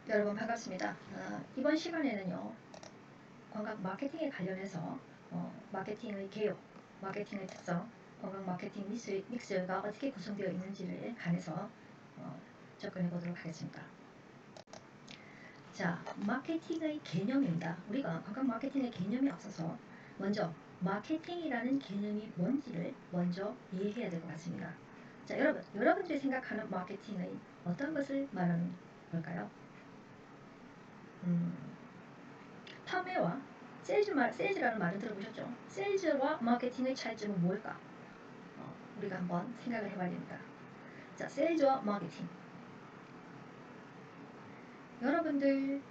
여러분 반갑습니다. 이번 시간에는요, 관광 마케팅에 관련해서 마케팅의 개요, 마케팅의 특성, 관광 마케팅 믹스가 어떻게 구성되어 있는지에 관해서 접근해 보도록 하겠습니다. 자, 마케팅의 개념입니다. 우리가 관광 마케팅의 개념이 없어서 먼저 마케팅이라는 개념이 뭔지를 먼저 이해해야 될 것 같습니다. 자, 여러분들이 생각하는 마케팅의 어떤 것을 말하는 걸까요? 판매와 세일즈라는 말을 들어보셨죠? 세일즈와 마케팅의 차이점은 뭘까? 우리가 한번 생각을 해봐야 됩니다. 자, 세일즈와 마케팅. 여러분들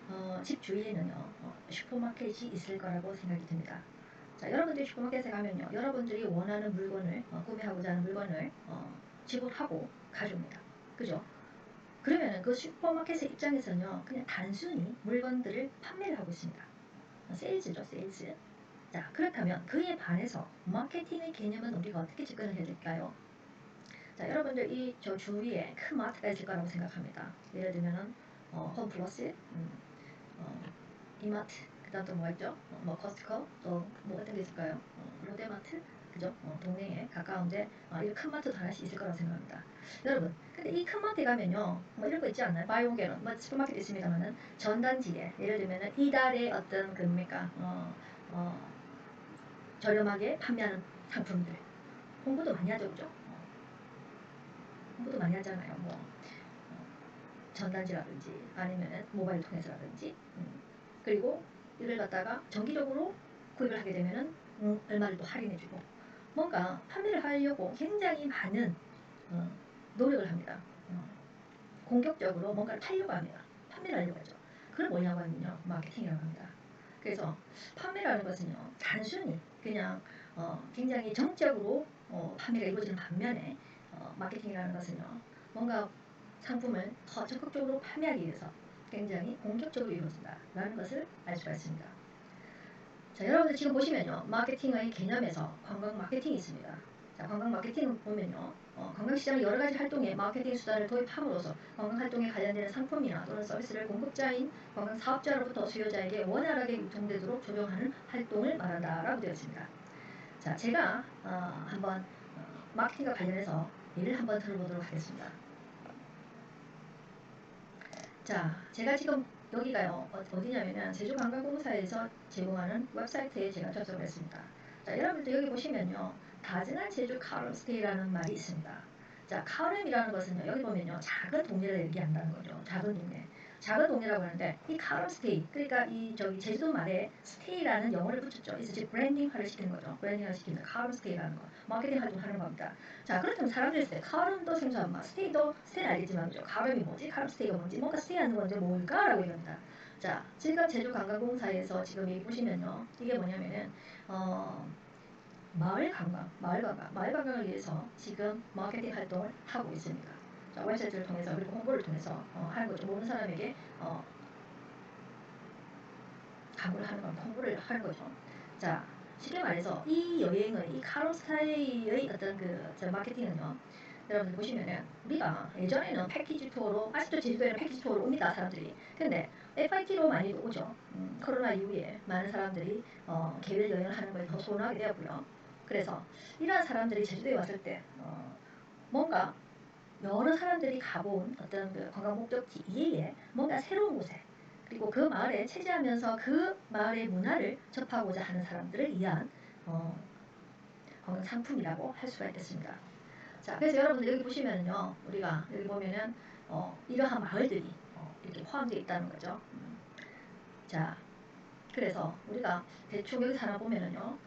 집 주위에는요, 슈퍼마켓이 있을 거라고 생각이 듭니다. 자, 여러분들이 슈퍼마켓에 가면요, 여러분들이 원하는 물건을 구매하고자 하는 물건을 지불하고 가져옵니다. 그죠? 그러면 그 슈퍼마켓의 입장에서는요, 그냥 단순히 물건들을 판매를 하고 있습니다. 세일즈죠, 세일즈. 자, 그렇다면 그에 반해서 마케팅의 개념은 우리가 어떻게 접근을 해야 될까요? 자, 여러분들 저 주위에 큰 마트가 있을 거라고 생각합니다. 예를 들면은 홈플러스, 이마트, 그 다음 또 뭐가 있죠? 뭐 커스트코, 또 뭐 어떤 게 있을까요? 롯데마트, 그죠? 동네에 가까운데 이런 큰 마트도 하나씩 있을 거라고 생각합니다. 여러분, 근데 이 큰 마트에 가면요, 뭐 이런 거 있지 않나요? 바이오게론, 뭐 슈퍼마켓 있습니다만은 전단지에 예를 들면은 이달의 어떤 그뭡니까 저렴하게 판매하는 상품들 홍보도 많이 하죠, 그죠? 홍보도 많이 하잖아요. 뭐 전단지라든지 아니면은 모바일 통해서라든지 그리고 이를 갖다가 정기적으로 구입을 하게 되면은 얼마를 또 할인해주고 뭔가 판매를 하려고 굉장히 많은 노력을 합니다. 공격적으로 뭔가를 팔려고 합니다. 판매를 하려고 하죠. 그걸 뭐냐고 하면요, 마케팅이라고 합니다. 그래서 판매라는 것은요, 단순히 그냥 굉장히 정적으로 판매가 이루어지는 반면에 마케팅이라는 것은요, 뭔가 상품을 더 적극적으로 판매하기 위해서 굉장히 공격적으로 이루어진다라는 것을 알 수가 있습니다. 자, 여러분들 지금 보시면요, 마케팅의 개념에서 관광 마케팅이 있습니다. 자, 관광 마케팅은 보면요, 관광시장의 여러 가지 활동에 마케팅 수단을 도입함으로써 관광 활동에 관련되는 상품이나 또는 서비스를 공급자인 관광 사업자로부터 수요자에게 원활하게 유통되도록 조정하는 활동을 말한다라고 되어 있습니다. 자, 제가 한번 마케팅과 관련해서 예를 한번 들어보도록 하겠습니다. 자, 제가 지금 여기가요, 어디냐면은 제주관광공사에서 제공하는 웹사이트에 제가 접속을 했습니다. 자, 여러분들 여기 보시면요, 다정한 제주 카름스테이라는 말이 있습니다. 자, 카름이라는 것은요, 여기 보면요, 작은 동네를 얘기한다는 거죠. 작은 동네. 작은 동네라고 하는데, 이 카름스테이, 그러니까 저기 제주도 말에 스테이라는 영어를 붙였죠. 그래서 지금 브랜딩화를 시키는 거죠. 브랜딩화를 시키는 카름스테이라는 거. 마케팅 활동하는 겁니다. 자, 그렇다면 사람들이 있을 때 카름도 생소한 말, 스테이는 알겠지만, 그죠? 카름이 뭐지? 카름 스테이가 뭔지, 뭔가 스테이하는 건데 뭘까라고 이럽니다. 자, 지금 제주관광공사에서 지금 여기 보시면요, 이게 뭐냐면은 마을 관광을 위해서 지금 마케팅 활동을 하고 있습니다. 자, 웹사이트를 통해서 그리고 홍보를 통해서 하는 거죠. 모르는 사람에게 광고를 하는 겁니다. 홍보를 하는 거죠. 자, 쉽게 말해서 이 여행의 이 카로스타이의 어떤 마케팅은요, 여러분들 보시면은 우리가 예전에는 패키지 투어로, 아직도 제주도에는 패키지 투어로 옵니다, 사람들이. 근데 FIT로 많이 오죠. 코로나 이후에 많은 사람들이 개별 여행을 하는 걸 더 선호하게 되었고요. 그래서 이러한 사람들이 제주도에 왔을 때 뭔가 여러 사람들이 가본 어떤 관광 목적지 이외에 뭔가 새로운 곳에 그리고 그 마을에 체제하면서 그 마을의 문화를 접하고자 하는 사람들을 위한 관광 상품이라고 할 수가 있겠습니다. 자, 그래서 여러분들 여기 보시면요, 우리가 여기 보면은 이러한 마을들이 이렇게 포함되어 있다는 거죠. 자, 그래서 우리가 대충 여기 하나 보면은요,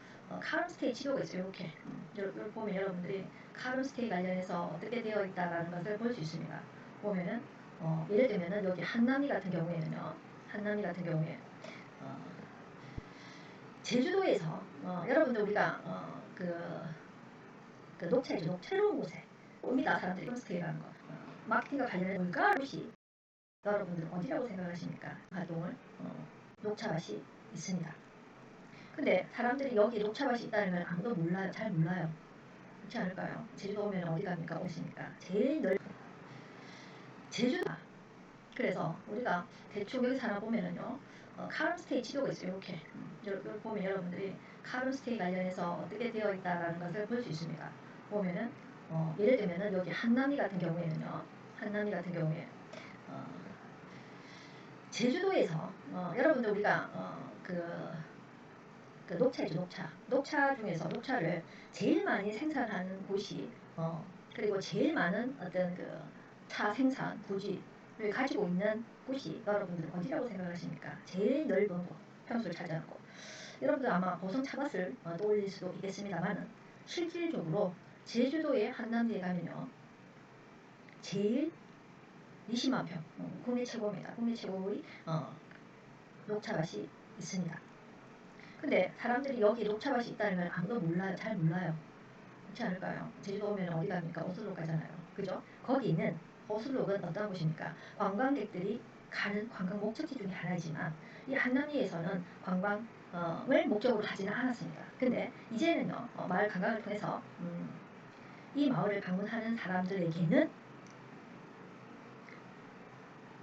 카름스테이 지도가 있어요. 이렇게 보면 여러분들이 카름스테이 관련해서 어떻게 되어 있다라는 것을 볼 수 있습니다. 보면은 예를 들면은 여기 한남리 같은 경우에는요, 한남리 같은 경우에 제주도에서 여러분들 우리가 그 녹차이죠. 녹차로운 곳에 옵니다. 사람들이 카름스테이라는 거. 마케팅과 관련된 물가곳이 여러분들 어디라고 생각하십니까? 활동을 녹차밭이 있습니다. 근데 사람들이 여기 녹차밭이 있다는 걸 아무도 몰라요. 잘 몰라요. 그렇지 않을까요? 제주도 오면 어디 갑니까? 오십니까? 제일 제주도 그래서 우리가 대충 여기 하나 보면은요, 카름스테이 지도가 있어요. 이렇게 여기 보면 여러분들이 카름스테이 관련해서 어떻게 되어 있다라는 것을 볼 수 있습니다. 보면은 예를 들면은 여기 한남리 같은 경우에는요, 한남리 같은 경우에 어, 제주도에서 여러분들 우리가 그 녹차죠, 녹차 중에서 녹차를 제일 많이 생산하는 곳이 그리고 제일 많은 어떤 그 차 생산 부지를 가지고 있는 곳이 여러분들 어디라고 생각하십니까? 제일 넓은 곳, 평수를 차지하는 곳. 여러분들 아마 고성 차밭을 떠올릴 수도 있겠습니다만은 실질적으로 제주도의 한남리에 가면요, 제일 20만 평, 국내 최고입니다. 국내 최고의 녹차밭이 있습니다. 근데 사람들이 여기 녹차밭이 있다는 걸 아무도 몰라요. 잘 몰라요. 그렇지 않을까요? 제주도 오면 어디 갑니까? 오슬로 가잖아요. 그죠? 거기는 오슬로는 어떤 곳입니까? 관광객들이 가는 관광 목적지 중에 하나이지만 이 한남리에서는 관광을 목적으로 하지는 않았습니다. 근데 이제는요, 마을 관광을 통해서 이 마을을 방문하는 사람들에게는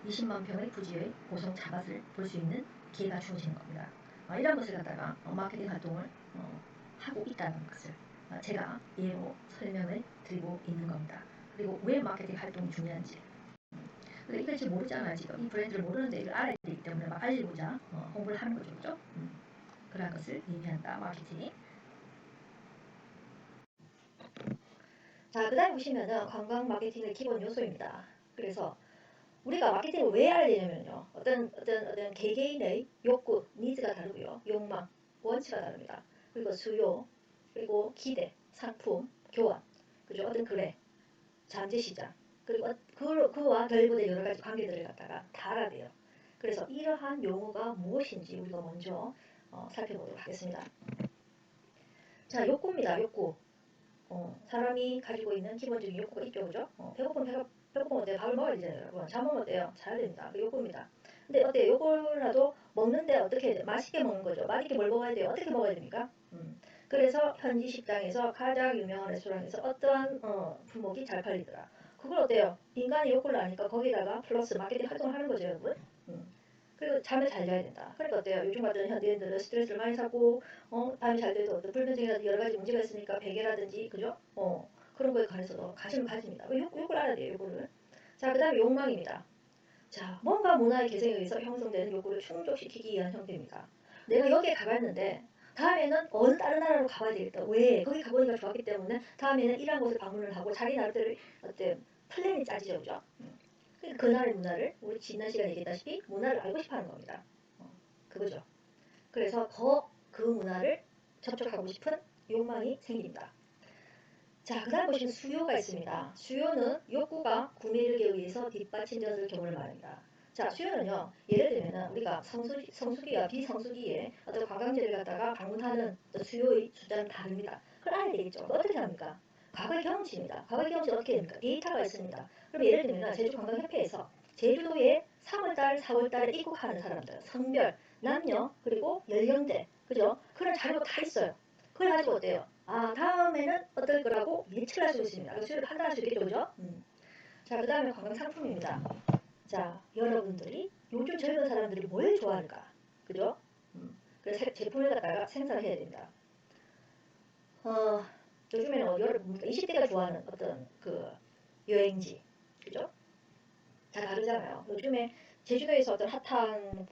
20만 평의 부지의 고성茶밭을 볼 수 있는 기회가 주어지는 겁니다. 이런 것을 갖다가 마케팅 활동을 하고 있다는 것을 제가 예로 설명을 드리고 있는 겁니다. 그리고 왜 마케팅 활동이 중요한지. 근데 이걸 지금 모르잖아요. 지금 이 브랜드를 모르는데 이걸 알아야 되기 때문에 막 알리고자 홍보를 하는 거죠. 그죠? 그런 것을 의미한다. 마케팅이. 자, 그 다음에 보시면은 관광 마케팅의 기본 요소입니다. 그래서 우리가 마케팅을 왜 알아야 되냐면요. 어떤 개개인의 욕구, 니즈가 다르고요. 욕망, 원치가 다릅니다. 그리고 수요, 그리고 기대, 상품, 교환, 그죠? 어떤 거래, 잠재 시장, 그리고 그와 결부된 여러 가지 관계들을 갖다가 다 알아야 돼요. 그래서 이러한 용어가 무엇인지 우리가 먼저 살펴보도록 하겠습니다. 자, 욕구입니다. 욕구. 사람이 가지고 있는 기본적인 욕구가 있죠, 그죠? 배고프면 어때요? 밥을 먹어야 되잖아요, 여러분. 잠 먹으면 어때요? 자야 됩니다. 그 욕구입니다. 근데 어때요? 요거라도 먹는데 어떻게 해야 돼? 맛있게 먹는 거죠. 맛있게 뭘 먹어야 돼요? 어떻게 먹어야 됩니까? 그래서 현지 식당에서 가장 유명한 레스토랑에서 어떠한 품목이 잘 팔리더라. 그걸 어때요? 인간의 욕구를 아니까 거기다가 플러스 마케팅 활동을 하는 거죠, 여러분. 그리고 잠을 잘 자야 된다. 그러니까 어때요? 요즘 같은 현대인들은 스트레스를 많이 받고 밤이 잘 돼도 어떤 불면증이라든지 여러 가지 문제가 있으니까 베개라든지 그죠? 그런 거에 관해서도 관심을 가집니다. 욕을 알아야 돼요, 욕구를. 자, 그 다음에 욕망입니다. 자, 뭔가 문화의 개성에 의해서 형성되는 욕구를 충족시키기 위한 형태입니다. 내가 여기에 가봤는데 다음에는 어느 다른 나라로 가봐야 되겠다. 왜? 거기 가보니까 좋았기 때문에 다음에는 이런 곳을 방문을 하고 자기 나름대로 어떤 플랜이 짜지죠, 그죠? 그 나라의 문화를 우리 지난 시간에 얘기했다시피 문화를 알고 싶어하는 겁니다. 그거죠. 그래서 더 그 문화를 접촉하고 싶은 욕망이 생깁니다. 자, 그 다음 보시면 수요가 있습니다. 수요는 욕구가 구매력에 의해서 뒷받침되는 경우를 말합니다. 자, 수요는요, 예를 들면 우리가 성수기와 비성수기에 어떤 관광지를 갖다가 방문하는 수요의 숫자는 다릅니다. 그걸 알아야 되겠죠. 어떻게 합니까? 과거의 경험치입니다. 과거의 경험치 어떻게 됩니까? 데이터가 있습니다. 그럼 예를 들면 제주관광협회에서 제주도에 3월달, 4월달에 입국하는 사람들, 성별, 남녀, 그리고 연령대, 그죠? 그런 자료가 다 있어요. 그걸 가지고 어때요? 다음에는 어떨 거라고 예측할 수 있습니다. 그 수요를 판단할 수 있겠죠, 그죠? 자, 그 다음에 관광 상품입니다. 자, 여러분들이 요즘 젊은 사람들이 뭘 좋아할까? 그죠? 그래서 제품을 갖다가 생산해야 됩니다. 요즘에는 여러분 20대가 좋아하는 어떤 그 여행지, 그죠? 다 다르잖아요. 요즘에 제주도에서 어떤 핫한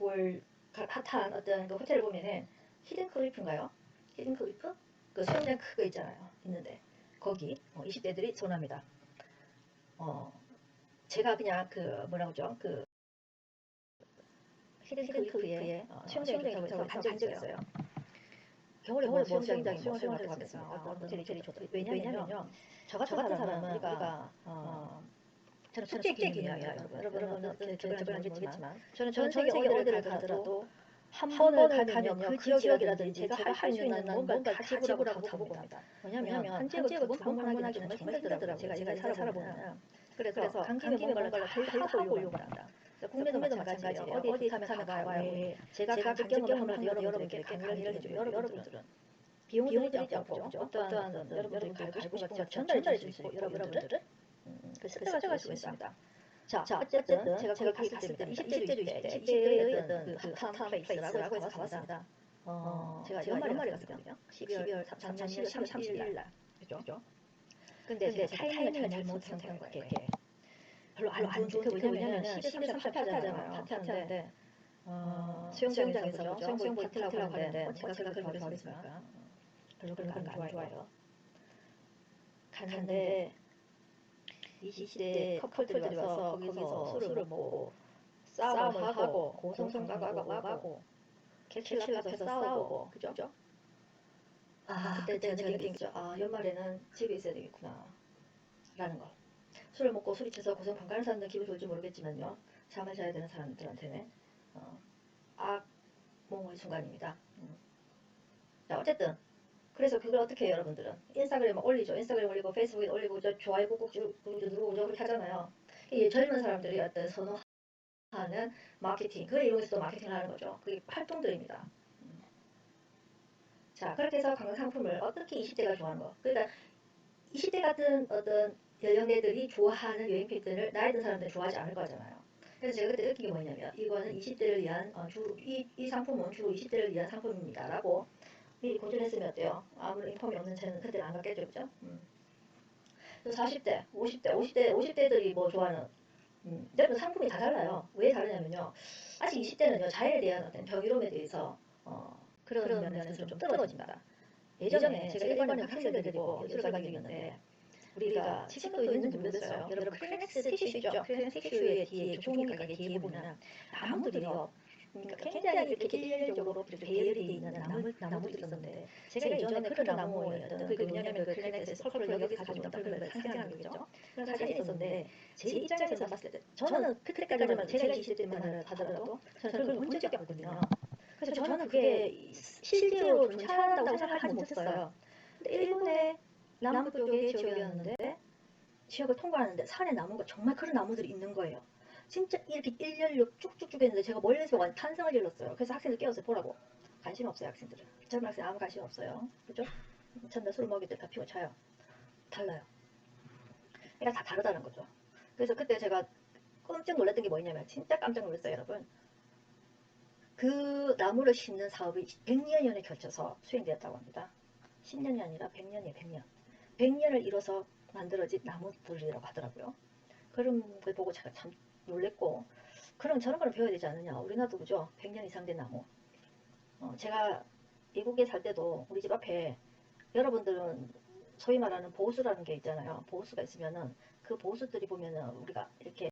어떤 그 호텔을 보면은 히든 클리프인가요? 히든 클리프? 그 수영장 크거 있잖아요. 있는데 거기 20대들이 선호합니다. 제가 그냥 그 뭐라고 하죠? 그 히든 클리프에 수영장이 좋다고 해서 간 적이 있어요. 겨울에 뭐 수영장이 뭐 수영하려고 하겠습니까? 어떤 호텔이 좋다. 왜냐면요. 저 같은 사람은 우리가 저는 축제 개념이에요, 여러분. 여러분은 저번에 모르겠지만 저는 전 세계 어디를 가더라도 한 번을 가면요 그 지역이라든지 제가 할 수 있는 난 뭔가 다 지구라고 가봅니다. 왜냐하면 한 지역을 두 번 방문하기는 정말 힘들더라고요. 제가 인생을 살아보면. 그래서 간 김에 뭔가를 다 하고 오려고 합니다. 국내도 마찬가지예요. 어디 가면 가봐요. 왜? 제가 간 경험을 하면서 여러분들에게 강의를 해줘요. 여러분들은 비용을 들이지 않고 어떠한 여러분들이 알고 싶은 것 전달해 줄 수 있고 여러분들은 그 습득할 수 있습니다. 자, 어쨌든 제가 거기 갔을 때입니다. 20대죠, 20대. 20대의 어떤 그 핫한 플레이스라고 해서 가봤습니다. 제가 연말에 갔거든요. 12월, 작년 12월 31일 날. 그죠? 근데 제가 타이밍을 잘못 선택한 거예요. 이렇게. 별로 안 좋은 게 왜냐면은 12월 30일 파티하잖아요. 파티하는데 수영장에서 그죠? 수영복 파티라고 하는데 제가 그걸 좋아하겠습니까? 별로 그런 거 안 좋아해요. 갔는데 20대 커플들이 와서 거기서 술을 먹고 싸움을 하고 고성방가고 오가고 객실 앞에서 싸우고 그죠? 그때 저는 느낀 거죠. 연말에는 집에 있어야 되겠구나 라는 거. 술을 먹고 소리쳐서 고성방가는 사람들은 기분 좋을지 모르겠지만요. 잠을 자야 되는 사람들한테는 악몽의 순간입니다. 자, 어쨌든 그래서 그걸 어떻게 해요, 여러분들은? 인스타그램에 올리죠. 인스타그램 올리고 페이스북에 올리고 좋아요 꾹꾹 누르고 그렇게 하잖아요. 이 젊은 사람들이 어떤 선호하는 마케팅, 그걸 이용해서 또 마케팅을 하는 거죠. 그게 활동들입니다. 자, 그렇게 해서 관광 상품을 어떻게 20대가 좋아하는 거. 그러니까 20대 같은 어떤 연령대들이 좋아하는 여행 패턴을 나이 든 사람들은 좋아하지 않을 거잖아요. 그래서 제가 그때 느낀 게 뭐냐면 이거는 20대를 위한 이 상품은 주로 20대를 위한 상품입니다라고 미리 고전했으면 어때요? 아무런 인폼이 없는 채는 그때는 안 갔겠죠, 그죠? 40대, 50대들이 뭐 좋아하는 여러분 상품이 다 달라요. 왜 다르냐면요. 아직 20대는요 자연에 대한 어떤 경이로움에 대해서 그런 면에서 좀 떨어진다. 예전에 제가 일본에 학생들 데리고 연수를 간 적이 있는데 우리가 지금도 있는지 모르겠어요. 여러분 클리넥스 티슈 있죠? 클리넥스 티슈의 뒤에 종이 가게 뒤에 보면 나무들이요. 그러니까 굉장히 이렇게 일렬적으로 배열이 돼 있는 나무들이 있었는데 제가 예전에 그런 나무였던 그게 뭐냐면 그 클리넥스에서 펄펄 여기서 가져온다 펄펄 상징하는 거겠죠. 그런 사진이 있었는데 제 입장에서 봤을 때 저는 그때까지만 제가 20대만 하더라도 저는 그걸 본 적이 없거든요. 그래서 저는 그게 실제로 존재한다고 생각하지 못했어요. 근데 일본의 남부 쪽의 지역이었는데 지역을 통과하는데 산에 나무가 정말 그런 나무들이 있는 거예요. 진짜 이렇게 일렬로 쭉쭉쭉 했는데 제가 멀리서 완 탄성을 질렀어요. 그래서 학생들 깨워서 보라고. 관심 없어요, 학생들은. 젊은 학생 아무 관심 없어요. 그죠? 전날 술 먹일 때 다 피워 차요. 달라요. 그러니까 다 다르다는 거죠. 그래서 그때 제가 깜짝 놀랐던 게 뭐냐면 진짜 깜짝 놀랐어요, 여러분. 그 나무를 심는 사업이 100년에 걸쳐서 수행되었다고 합니다. 10년이 아니라 100년이에요, 100년. 100년을 이뤄서 만들어진 나무들이라고 하더라고요. 그런 걸 보고 제가 참 놀랬고, 그럼 저런 걸 배워야 되지 않느냐. 우리나라도 그죠? 100년 이상 된 나무. 제가 미국에 살 때도 우리 집 앞에 여러분들은 소위 말하는 보수라는 게 있잖아요. 보수가 있으면은 그 보수들이 보면은 우리가 이렇게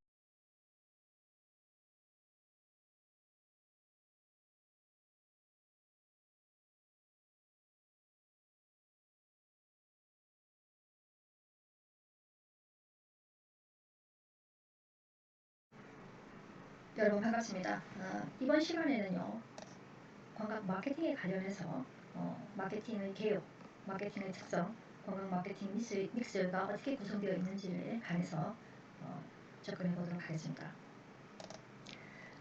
여러분 반갑습니다. 이번 시간에는요. 관광 마케팅에 관련해서 마케팅의 개요, 마케팅의 특성, 관광 마케팅 믹스가 어떻게 구성되어 있는지에 관해서 접근해 보도록 하겠습니다.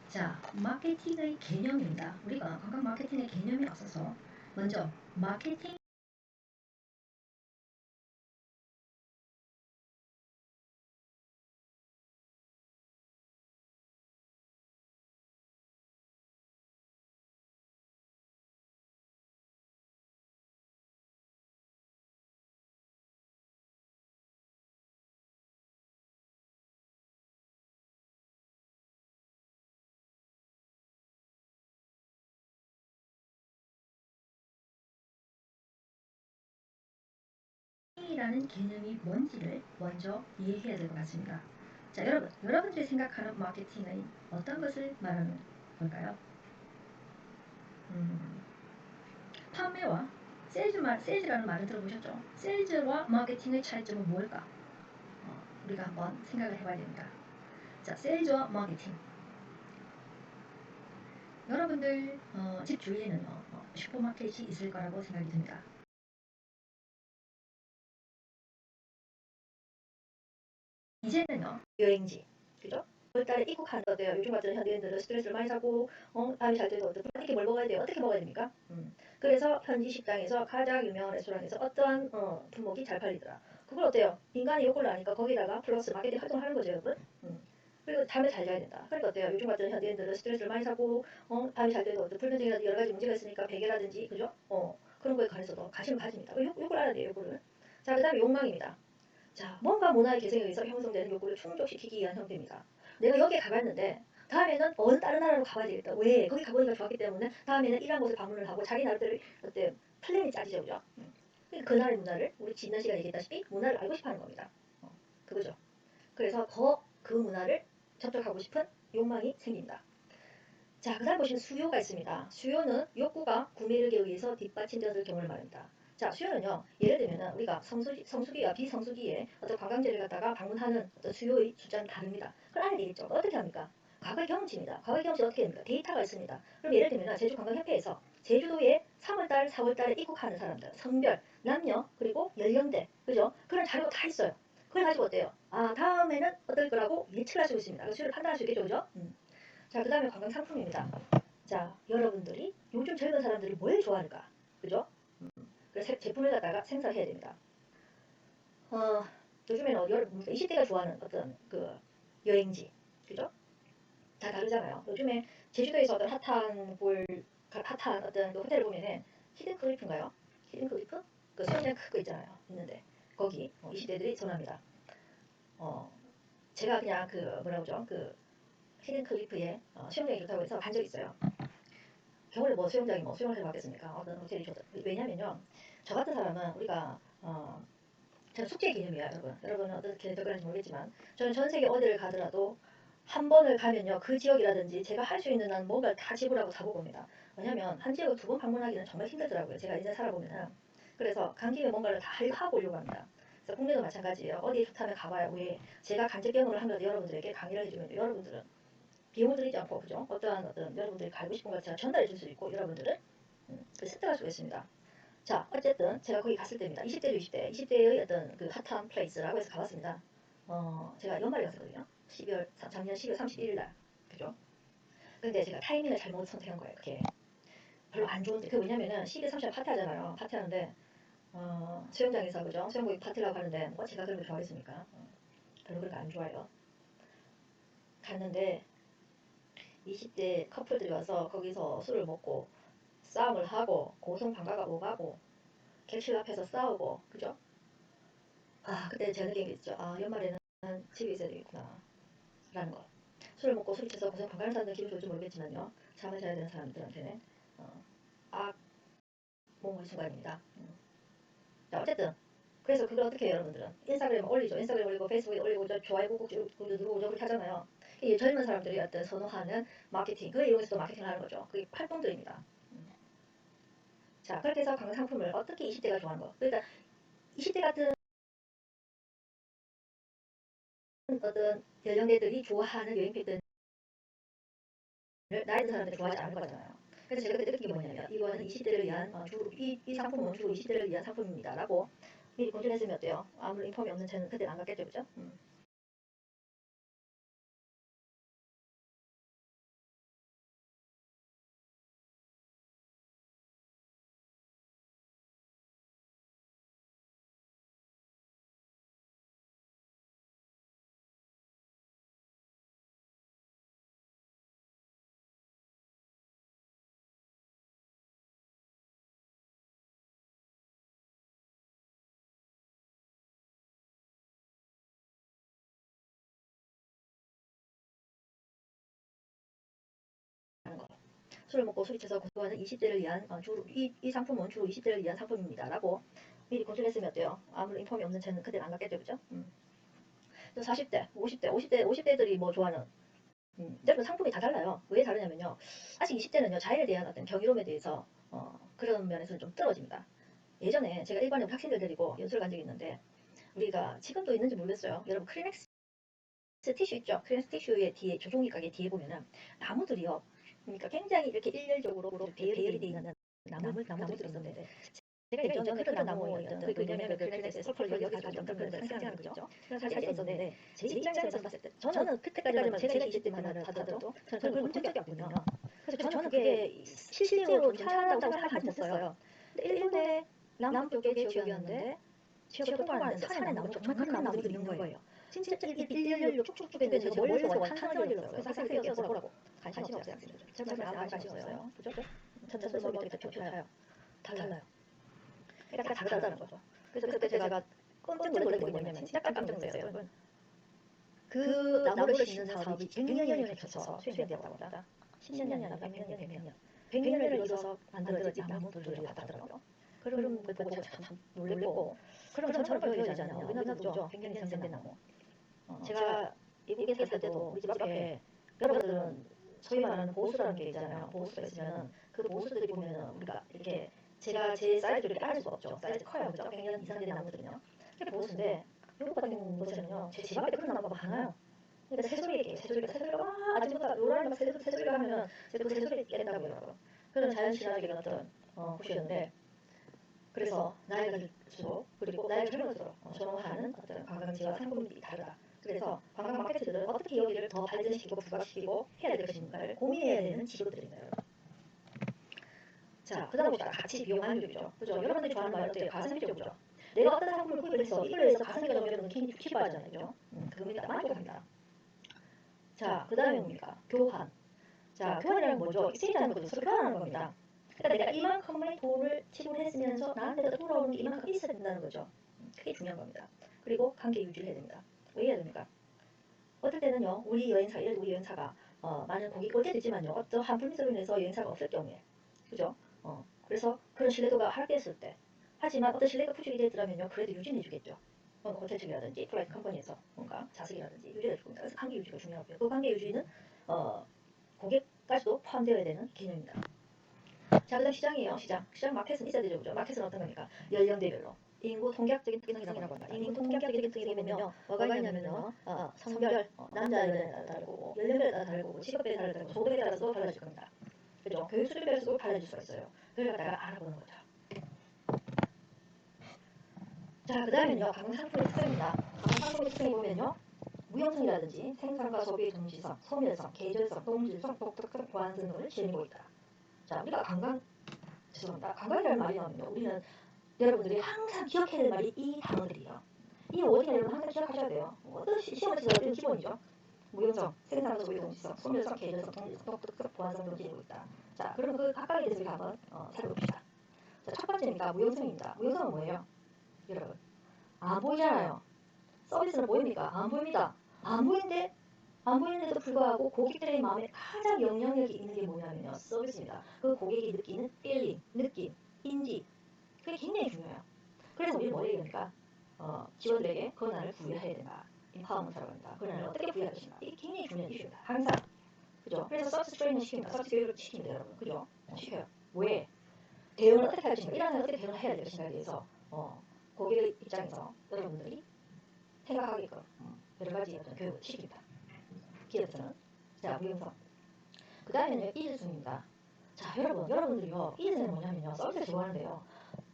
자, 마케팅의 개념입니다. 우리가 관광 마케팅의 개념이 없어서 먼저 마케팅 이라는 개념이 뭔지를 먼저 이해해야 될 것 같습니다. 자, 여러분들이 생각하는 마케팅은 어떤 것을 말하는 걸까요? 판매와 세일즈라는 말을 들어보셨죠? 세일즈와 마케팅의 차이점은 뭘까? 우리가 한번 생각을 해봐야 됩니다. 자, 세일즈와 마케팅. 여러분들 집 주위에는 슈퍼마켓이 있을 거라고 생각이 듭니다. 이제는요, 여행지, 그죠? 월달에 입국하는 거예요. 요즘 같은 현대인들은 스트레스를 많이 받고, 암이 잘 돼도 어떻게 뭘 먹어야 돼요? 어떻게 먹어야 됩니까? 그래서 현지 식당에서 가장 유명한 레스토랑에서 어떠한 품목이 잘 팔리더라. 그걸 어때요? 인간이 요걸 아니까 거기다가 플러스 마케팅 활동을 하는 거죠, 여러분. 그리고 잠을 잘 자야 된다. 그러니까 어때요? 요즘 같은 현대인들은 스트레스를 많이 받고 밤이 잘 때도 불면증이나 여러 가지 문제가 있으니까 베개라든지 그죠? 그런 거에 관해서도 관심을 가집니다. 요걸 알아야 돼요. 요거를. 자, 그다음에 욕망입니다. 자, 뭔가 문화의 개성에 의해서 형성되는 욕구를 충족시키기 위한 형태입니다. 내가 여기에 가봤는데 다음에는 어느 다른 나라로 가봐야 되겠다. 왜? 거기 가보니까 좋았기 때문에 다음에는 이런 곳을 방문을 하고 자기 나름대로 어때 플랜이 짜지죠, 그죠? 그러니까 그 나라의 문화를 우리 지난 시간에 얘기했다시피 문화를 알고 싶어하는 겁니다. 그거죠. 그래서 더 그 문화를 접촉하고 싶은 욕망이 생깁니다. 자, 그 다음 보시면 수요가 있습니다. 수요는 욕구가 구매력에 의해서 뒷받침되었을 경우를 말합니다. 자, 수요는요, 예를 들면 우리가 성수기와 비성수기에 어떤 관광지를 갖다가 방문하는 어떤 수요의 숫자는 다릅니다. 그걸 알아야 되겠죠. 어떻게 합니까? 과거의 경험치입니다. 과거의 경험치 어떻게 됩니까? 데이터가 있습니다. 그럼 예를 들면 제주관광협회에서 제주도에 3월달, 4월달에 입국하는 사람들, 성별, 남녀, 그리고 연령대, 그죠? 그런 자료가 다 있어요. 그걸 가지고 어때요? 아, 다음에는 어떨 거라고 예측을 할 수 있습니다. 그 수요를 판단할 수 있겠죠, 그죠? 자, 그 다음에 관광 상품입니다. 자, 여러분들이 요즘 젊은 사람들이 뭘 좋아할까? 그죠? 그래서 제품을 갖다가 생산해야 됩니다. 어, 요즘에는 여러분 20대가 좋아하는 어떤 그 여행지, 그죠? 다 다르잖아요. 요즘에 제주도에서 어떤 핫한 어떤 그 호텔을 보면은 히든 클리프인가요? 히든 클리프? 그 수영장 큰 거 있잖아요. 있는데 거기 20대들이 전합니다. 어, 제가 그냥 그 뭐라고 그러죠? 그 히든 클리프에 수영장이 좋다고 해서 간 적이 있어요. 겨울에 뭐 수영장이 뭐 수영을 해봤겠습니까? 어떤 호텔이 좋다. 왜냐면요. 저 같은 사람은 우리가 저는 숙제 개념이야, 여러분. 여러분은 어떻게 접근하는지 모르겠지만 저는 전 세계 어디를 가더라도 한 번을 가면요 그 지역이라든지 제가 할 수 있는 한 뭔가를 다 지불하고 사보봅니다. 왜냐면 한 지역을 두 번 방문하기는 정말 힘들더라고요. 제가 인생 살아보면은. 그래서 간 김에 뭔가를 다 하고 오려고 합니다. 그래서 국내도 마찬가지예요. 어디 좋다면 가봐야 왜 제가 간접 경험을 하면서 여러분들에게 강의를 해주면 여러분들은 비용을 들이지 않고 그죠? 어떠한 어떤 여러분들이 갈고 싶은 걸 제가 전달해 줄 수 있고 여러분들은 습득할 수가 있습니다. 자, 어쨌든 제가 거기 갔을 때입니다. 20대죠, 20대. 20대의 어떤 그 핫한 플레이스라고 해서 가봤습니다. 제가 연말에 갔었거든요. 작년 12월 31일 날. 그죠? 근데 제가 타이밍을 잘못 선택한 거예요. 그게 별로 안 좋은데. 그 왜냐면은 12월 30일 파티 하잖아요. 파티 하는데, 수영장에서, 그죠? 수영복 파티라고 하는데, 뭐 제가 그런 걸 좋아하겠습니까? 별로 그렇게 안 좋아해요. 갔는데, 20대 커플들이 와서 거기서 술을 먹고, 싸움을 하고, 고성방가가 오가고, 객실 앞에서 싸우고, 그죠? 아, 그때 제가 느낀 게 있죠. 아, 연말에는 집에 있어야 되겠구나. 라는 거. 술을 먹고 술 취해서 고생 방가는 사람들 기분 좋을지 모르겠지만요. 잠을 자야 되는 사람들한테는 어, 악몽의 순간입니다. 자, 어쨌든 그래서 그걸 어떻게 해요, 여러분들은? 인스타그램 올리죠. 인스타그램 올리고 페이스북에 올리고 저 좋아요 꾹꾹 누르고 그렇게 하잖아요. 이 젊은 사람들이 어떤 선호하는 마케팅, 그걸 이용해서 또 마케팅을 하는 거죠. 그게 활동들입니다. 자, 그렇게 해서 관광 상품을 어떻게 20대가 좋아하는 거. 그러니까 20대 같은 어떤 연령대들이 좋아하는 여행객들 나이 든 사람들이 좋아하지 않을 거잖아요. 그래서 제가 그때 느낀 게 뭐냐면 이거는 20대를 위한 이 상품은 주로 20대를 위한 상품입니다라고 미리 공지를 했으면 어때요? 아무런 인폼이 없는 채는 그때 안 갔겠죠, 그죠? 술을 먹고 술이 쳐서 고소하는 20대를 위한 이 상품은 주로 20대를 위한 상품입니다라고 미리 공지를 했으면 어때요? 아무런 인폼이 없는 채는 그때 안 갔겠죠, 그죠? 또 40대, 50대, 50대들이 뭐 좋아하는 여러분 상품이 다 달라요. 왜 다르냐면요. 아직 20대는요 자연에 대한 어떤 경이로움에 대해서 그런 면에서는 좀 떨어집니다. 예전에 제가 일반인 학생들 데리고 연수를 간 적이 있는데 우리가 지금도 있는지 모르겠어요. 여러분 크리넥스 티슈 있죠? 크리넥스 티슈의 뒤에 조종이 가게 뒤에 보면은 나무들이요. 그러니까 굉장히 이렇게 일렬적으로 배열이 되어 있는 나무들이 있었는데 제가 예전에 그런 나무였던 그 왜냐면 그 크리넥스의 서플을 여기서 가져왔던 그런 걸 상징하는 거죠. 그런 사진이 있었는데 제 입장에서 봤을 때 저는 그때까지만 제가 20대만 하더라도 저는 그걸 본 적이 없거든요. 그래서 저는 그게 실제로 좀 차단다고 생각을 못했어요. 근데 일본의 남부 쪽의 지역이었는데 지역을 통과하는데 산에 나무가 조그만 나무들이 있는 거예요. 진짜 이게 일렬로 쭉쭉쭉 했는데 제가 멀리서 탄성을 일렀어요. 그래서 학생 끼어보라고. 관심 없어요, 학생들. 젊은 학생 아무 관심 없어요. 그죠? 전체 소속이 또 표표타요. 달라요. 그러니까 다르다는 거죠. 그래서 그때 제가 깜짝 놀랐던 게 뭐냐면 진짜 깜짝 놀랐어요, 여러분. 그 나무를 심는 사업이 100년을 거쳐서 수행되었다고 합니다. 10년이 아니라 100년이 100년. 100년을 이뤄서 만들어진 나무 돌들이 같더라고요. 그럼 그 보고 참 놀랬고, 그럼 저처럼 배워야 되지 않냐. 우리나라도 그죠? 100년 이상 된 나무. 제가 미국에 살 때도 우리 집 앞에, 여러분들은 소위 말하는 보수라는 게 있잖아요. 보수가 있으면은 그 보수들이 보면은 우리가 이렇게 제가 제 사이즈를 이렇게 알 수가 없죠. 사이즈 커요, 그죠? 100년 이상 된 나무들은요. 그게 보수인데 미국 같은 곳에는요, 제 집 앞에 그런 나무가 많아요. 그러니까 새소리가 와 아침부터 노란 막 새소리가 하면은 제가 그 새소리 깬다고요, 여러분. 그런 자연친화적인 어떤 곳이었는데, 그래서 나이가 들수록 그리고 나이가 젊을수록 선호하는 어떤 관광지와 상품들이 다르다. 그래서 관광 마케트들은 어떻게 여기를 더 발전시키고 부각시키고 해야 될 것인가를 고민해야 되는 직업들입니다, 여러분. 자, 그다음 봅시다. 가치 비용 환율이죠. 그죠? 여러분들이 좋아하는 말 어때요? 가성비죠, 그죠? 내가 어떤 상품을 구입을 해서 이걸로 해서 가성비가 좋으면 여러분 굉장히 기뻐하잖아요, 그죠? 그겁니다. 만족합니다. 자, 그 다음에 뭡니까? 교환. 자, 교환이란 뭐죠? 익스체인지하는 거죠. 서로 교환하는 겁니다. 그러니까 내가 이만큼의 돈을 지불했으면서 나한테 돌아오는 게 이만큼 있어야 된다는 거죠. 그게 중요한 겁니다. 그리고 관계 유지를 해야 됩니다. 왜 해야 됩니까? 어떨 때는요, 우리 여행사, 예를 들어 우리 여행사가 많은 고객 올 때도 있지만요, 어떠한 불미스로 인해서 여행사가 없을 경우에, 그죠? 그래서 그런 신뢰도가 하락됐을 때, 하지만 어떤 신뢰가 구축이 되더라면요, 그래도 유지는 해주겠죠. 호텔 측이라든지 플라이트 컴퍼니에서 뭔가 자석이라든지 유지를 해줄 겁니다. 그래서 관계 유지가 중요하고요. 그 관계 유지는 고객까지도 포함되어야 되는 개념입니다. 자, 그다음 시장이에요. 시장 마켓은 있어야 되죠, 그죠? 마켓은 어떤 겁니까? 연령대별로. 인구 통계학적인 특성이라고 합니다. 인구 통계학적인 특성이 보면요, 뭐가 있냐면요, 성별, 남자 여자에 따라 다르고, 연령대에 따라 다르고, 직업에 따라 다르고, 소득에 따라서도 달라질 겁니다. 그죠? 교육 수준별로도 달라질 수가 있어요. 그걸 갖다가 알아보는 거죠. 자, 그 다음에는요, 관광상품의 특성입니다. 관광상품의 특성이 보면요, 무형성이라든지 생산과 소비의 동시성, 소멸성, 계절성, 동질성, 독특성, 보안성 등을 지니고 있다. 자, 우리가 죄송합니다. 관광이라는 말이 나오면요, 우리는 여러분들이 항상 기억해야 될 말이 이 단어들이에요. 이 워딩을 여러분 항상 기억하셔야 돼요. 어떤 시험을 치더라도 기본이죠. 무형성, 생산과 소비의 동시성, 소멸성, 계절성, 동질성, 독특성, 보안성 등을 지니고 있다. 자, 그러면 그 각각에 대해서 우리가 한번 살펴봅시다. 자, 첫 번째입니다. 무형성입니다. 무형성은 뭐예요? 여러분, 안 보이잖아요. 서비스는 보입니까? 안 보입니다. 안 보이는데도 불구하고 고객들의 마음에 가장 영향력이 있는 게 뭐냐면요, 서비스입니다. 그 고객이 느끼는 필링, 느낌, 인지, 그게 굉장히 중요해요. 그래서 우리는 뭐 얘기합니까? 직원들에게 권한을 부여해야 된다. 인파워먼트라고 합니다. 권한을 어떻게 부여할 것인가. 이게 굉장히 중요한 이슈입니다. 항상. 그죠? 그래서 서비스 트레이닝 시킵니다. 서비스 교육을 시킵니다, 여러분. 그죠? 시켜요. 왜? 대응을 어떻게 할 것인가, 이런 어떻게 대응을 해야 될 것인가에 대해서 고객의 입장에서 여러분들이 생각하게끔 여러 가지 어떤 교육을 시킵니다. 기업에서는. 자, 무형성. 그 다음에는 이질성입니다. 자, 여러분들이요, 이질성은 뭐냐면요, 서비스를 제공하는데요,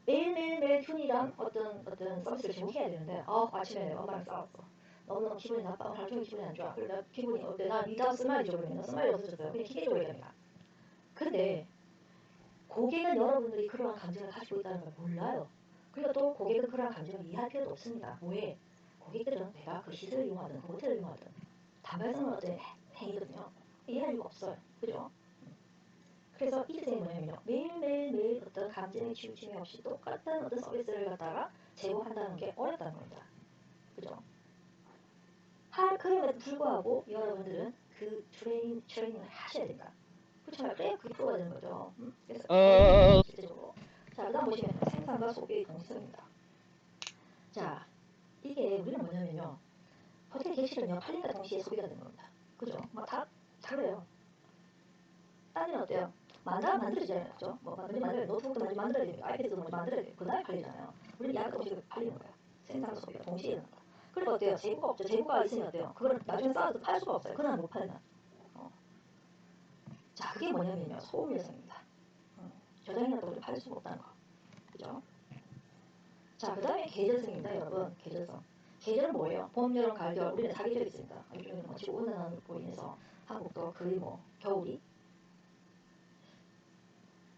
매일매일 균이랑 어떤 서비스를 제공해야 되는데, 아침에 내가 엄마랑 싸웠어. 너무너무 기분이 나빠. 하루 종일 기분이 안 좋아. 그래, 나 기분이 어때? 나 니다운 스마일이죠. 그러면 스마일이 없어졌어요. 그냥 기계적으로 얘기합니다. 근데 고객은 여러분들이 그러한 감정을 가지고 있다는 걸 몰라요. 그리고 또 고객은 그러한 감정을 이해할 필요도 없습니다. 왜? 고객들은 내가 그 시설을 이용하든 그 호텔을 이용하든 단발성은 어떤 행위거든요. 이해할 이유가 없어요. 그죠? 그래서 이 세상이 뭐냐면요, 매일 어떤 감정의 치우침이 없이 똑같은 어떤 서비스를 갖다가 제공한다는 게 어렵다는 겁니다. 그죠? 그럼에도 불구하고 여러분들은 그 트레이닝을 하셔야 된다. 그렇잖아요. 그래야 그게 프로가 되는 거죠. 그래서 실제적으로. 자, 그 다음 보시면 생산과 소비의 동성입니다. 자, 이게 우리는 뭐냐면요, 호텔 객실은요, 팔림과 동시에 소비가 되는 겁니다. 그죠? 막 다 다르요. 딴 데는 어때요? 만들어지잖아요. 그죠? 뭐 만들어요. 노트북도 먼저 만들어야 됩니다. 아이패드도 먼저 만들어야 돼요. 그 다음에 팔리잖아요. 우리는 약간 동시에 팔리는 거예요. 생산과 소비가 동시에 일어난다. 그리고 어때요? 재고가 없죠. 재고가 있으면 어때요? 그거는 나중에 쌓아서 팔 수가 없어요. 그날 못 팔면. 자, 그게 뭐냐면요, 소음요소입니다. 저장해놨다 우리 팔 수가 없다는 거. 그죠? 자, 그 다음에 계절성입니다, 여러분. 계절성. 계절은 뭐예요? 봄, 여름, 가을, 겨울. 우리는 사계절이 있습니다. 요즘에는 뭐 지구 온난화로 인해서 한국도 거의 뭐 겨울이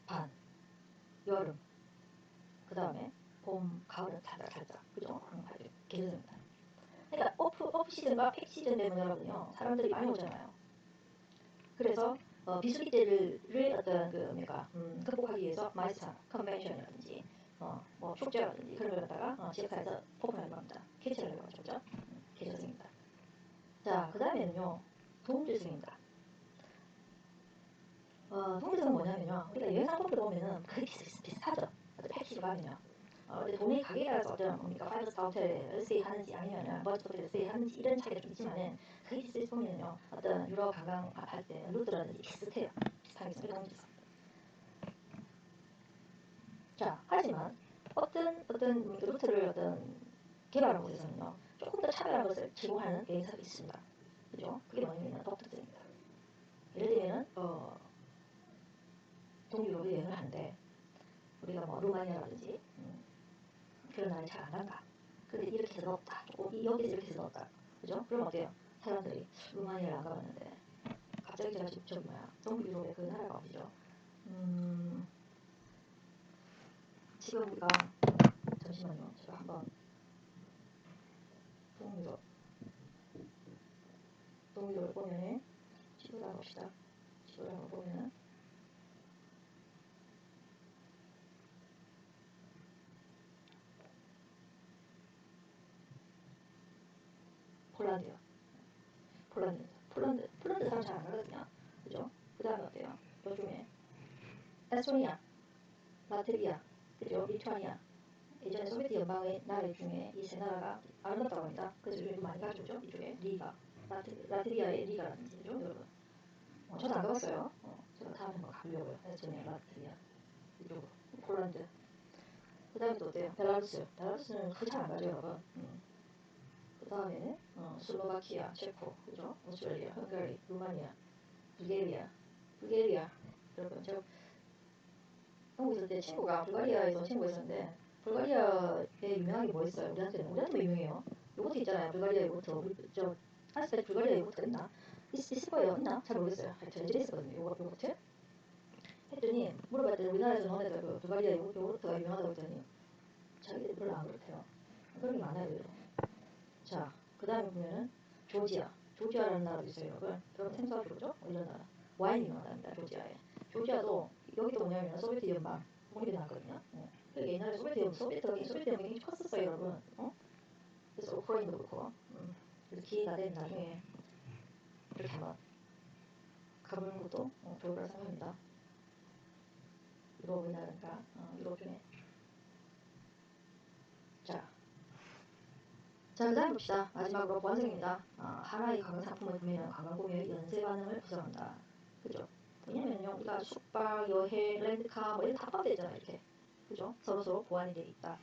반, 여름, 그 다음에 봄, 가을은 살짝, 그죠? 계절입니다. 그러니까 오프 오프시즌과 팩시즌 되면 여러분요 사람들이 많이 오잖아요. 그래서 비수기들을 어떤 그 뭡니까 극복하기 위해서 마이스타 컨벤션이라든지 뭐 축제라든지 그런 걸 갖다가 지역사회에서 오픈하려고 합니다. 개최하려고 하죠. 그죠? 개최습니다. 자, 그 다음에는요 동질성입니다. 동질성은 뭐냐면요 우리가 여행 상품들 보면은 거의 비슷하죠. 패키지로 가면요. 근데 동네 가게에 따라서 어떤 뭡니까 파이브스타 호텔에 스테이 하는지 아니면은 버짓 호텔에 스테이 하는지 이런 차이가 좀 있지만은 거의 비슷보면요 어떤 유럽 관광 할 때 루트라든지 비슷해요. 비슷하게 있습니다. 동질성. 자, 하지만 어떤 루트를 어떤 개발한 곳에서는요 조금 더 차별한 것을 제공하는 여행사도 있습니다. 그죠? 그게 뭐냐면 독특성입니다. 예를 들면은 동유럽 여행을 하는데 우리가 뭐 루마니아라든지 그런 나라에 잘 안 간다. 근데 이렇게 해서 넣었다. 여기서 이렇게 해서 넣었다. 그죠? 그럼 어때요? 사람들이 루마니아를 안 가봤는데 갑자기 제가 저기 뭐야 동유럽의 그 나라가 어디죠? 지금 우리가 잠시만요. 제가 한번 동유럽을 보면은 지도를 한번 봅시다. 지도를 한번 보면은 폴란드요. 폴란드 사람 잘 안 가거든요. 그죠? 그 다음에 어때요? 요즘에 에스토니아, 라트비아, 그죠? 리투아니아. 예전에 소비에트 연방의 나라 중에 이 세 나라가 아름답다고 합니다. 그래서 요즘 많이 가죠. 이쪽에 리가, 라트비아의 리가라든지, 그죠? 여러분. 저도 안 가봤어요. 제가 다음에 한번 가보려고요. 에스토니아, 라트비아 이쪽으로. 폴란드. 그 다음에 또 어때요? 벨라루스. 벨라루스는 그렇게 잘 안 가죠, 여러분. 그 다음에는 슬로바키아, 체코, 그죠? 오스트레일리아, 헝가리, 루마니아, 불게리아. 여러분, 제가 한국 있을 때 친구가 불가리아에서 친구가 있었는데 불가리아에 유명한 게 뭐 있어요? 우리한테는 유명해요. 요거트 있잖아요. 불가리아 요거트. 저 아스페 불가리아 요거트가 있나? 있을 거예요. 있나? 잘 모르겠어요. 하여튼 예전에 있었거든요. 요거트. 했더니 물어봤더니 우리나라에서 나온 애들 그 불가리아 요거트가 유명하다고 했더니 자기들 별로 안 그렇대요. 그런 게 많아요. 의외로. 자, 그 다음에 보면은 조지아. 조지아라는 나라도 있어요, 여러분. 여러분 생소하죠, 그죠? 이런 나라. 와인이 유명하답니다, 조지아에. 조지아도 여기도 뭐냐면 소비에트 연방 독립이 났거든요. 그게 옛날에 소비에트 연방이 굉장히 컸었어요, 여러분. 그래서 우크라이나도 그렇고. 그래서 기회가 되면 나중에 이렇게 한번 가보는 것도 좋을 거라 생각합니다. 유럽이라든가 유럽 중에. 자, 그 다음 봅시다. 마지막으로 보완성입니다. 하나의 관광 상품을 구매하면 관광구매의 연쇄 반응을 구성한다. 그죠? 왜냐면요, 우리가 숙박, 여행, 렌트카 뭐 이런 다 포함되어 있잖아요, 이렇게. 그죠? 서로 보완이 되어 있다.